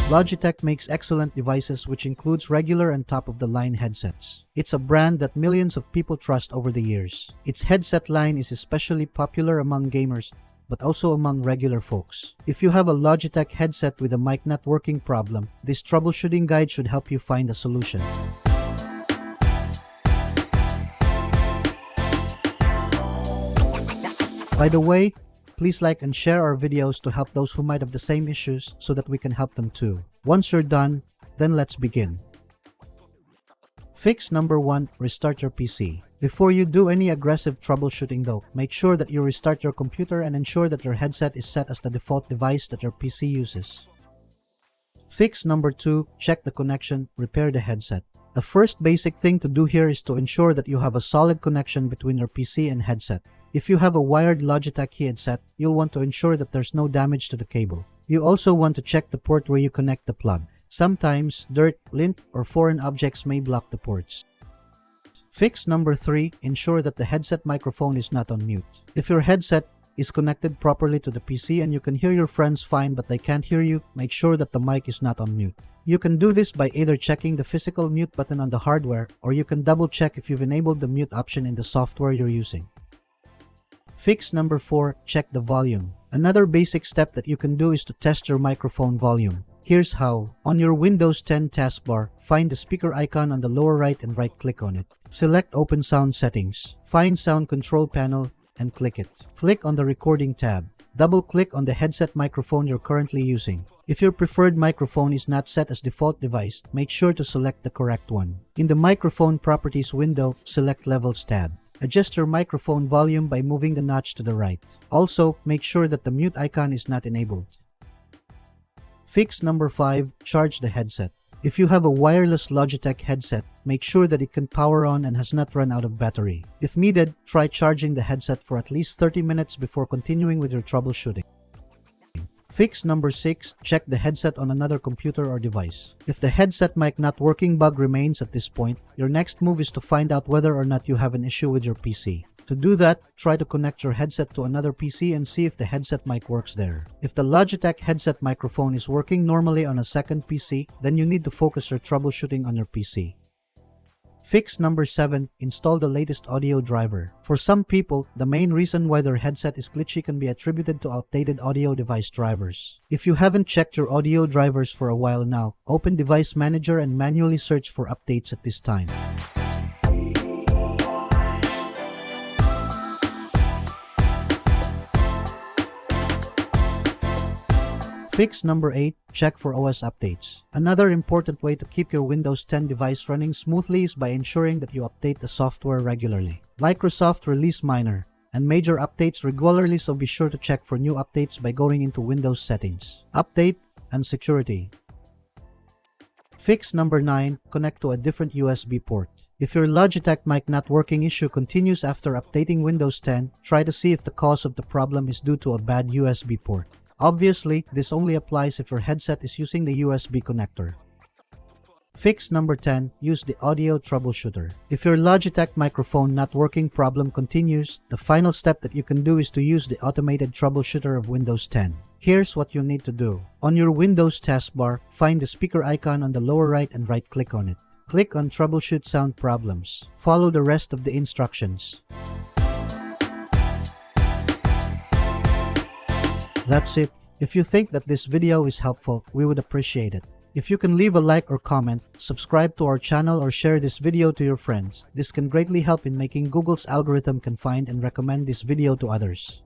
Logitech makes excellent devices which includes regular and top-of-the-line headsets. It's a brand that millions of people trust over the years. Its headset line is especially popular among gamers, but also among regular folks. If you have a Logitech headset with a mic not working problem, this troubleshooting guide should help you find a solution. By the way, please like and share our videos to help those who might have the same issues so that we can help them too. Once you're done, then let's begin. Fix number 1. Restart your PC. Before you do any aggressive troubleshooting though, make sure that you restart your computer and ensure that your headset is set as the default device that your PC uses. Fix number 2. Check the connection, repair the headset. The first basic thing to do here is to ensure that you have a solid connection between your PC and headset. If you have a wired Logitech headset, you'll want to ensure that there's no damage to the cable. You also want to check the port where you connect the plug. Sometimes, dirt, lint, or foreign objects may block the ports. Fix number 3. Ensure that the headset microphone is not on mute. If your headset is connected properly to the PC and you can hear your friends fine but they can't hear you, make sure that the mic is not on mute. You can do this by either checking the physical mute button on the hardware, or you can double check if you've enabled the mute option in the software you're using. Fix number 4. Check the volume. Another basic step that you can do is to test your microphone volume. Here's how. On your Windows 10 taskbar, find the speaker icon on the lower right and right-click on it. Select Open Sound Settings. Find Sound Control Panel and click it. Click on the Recording tab. Double-click on the headset microphone you're currently using. If your preferred microphone is not set as default device, make sure to select the correct one. In the Microphone Properties window, select Levels tab. Adjust your microphone volume by moving the notch to the right. Also, make sure that the mute icon is not enabled. Fix number 5. Charge the headset. If you have a wireless Logitech headset, make sure that it can power on and has not run out of battery. If needed, try charging the headset for at least 30 minutes before continuing with your troubleshooting. Fix number 6. Check the headset on another computer or device. If the headset mic not working bug remains at this point, your next move is to find out whether or not you have an issue with your PC. To do that, try to connect your headset to another PC and see if the headset mic works there. If the Logitech headset microphone is working normally on a second PC, then you need to focus your troubleshooting on your PC. Fix number 7. Install the latest audio driver. For some people, the main reason why their headset is glitchy can be attributed to outdated audio device drivers. If you haven't checked your audio drivers for a while now, open Device Manager and manually search for updates at this time. Fix number 8. Check for OS updates. Another important way to keep your Windows 10 device running smoothly is by ensuring that you update the software regularly. Microsoft release minor and major updates regularly, so be sure to check for new updates by going into Windows Settings, Update, and Security. Fix number 9. Connect to a different USB port. If your Logitech mic not working issue continues after updating Windows 10, try to see if the cause of the problem is due to a bad USB port. Obviously, this only applies if your headset is using the USB connector. Fix number 10. Use the audio troubleshooter. If your Logitech microphone not working problem continues, the final step that you can do is to use the automated troubleshooter of Windows 10. Here's what you need to do. On your Windows taskbar, find the speaker icon on the lower right and right-click on it. Click on Troubleshoot Sound Problems. Follow the rest of the instructions. That's it. If you think that this video is helpful, we would appreciate it. If you can leave a like or comment, subscribe to our channel or share this video to your friends. This can greatly help in making Google's algorithm can find and recommend this video to others.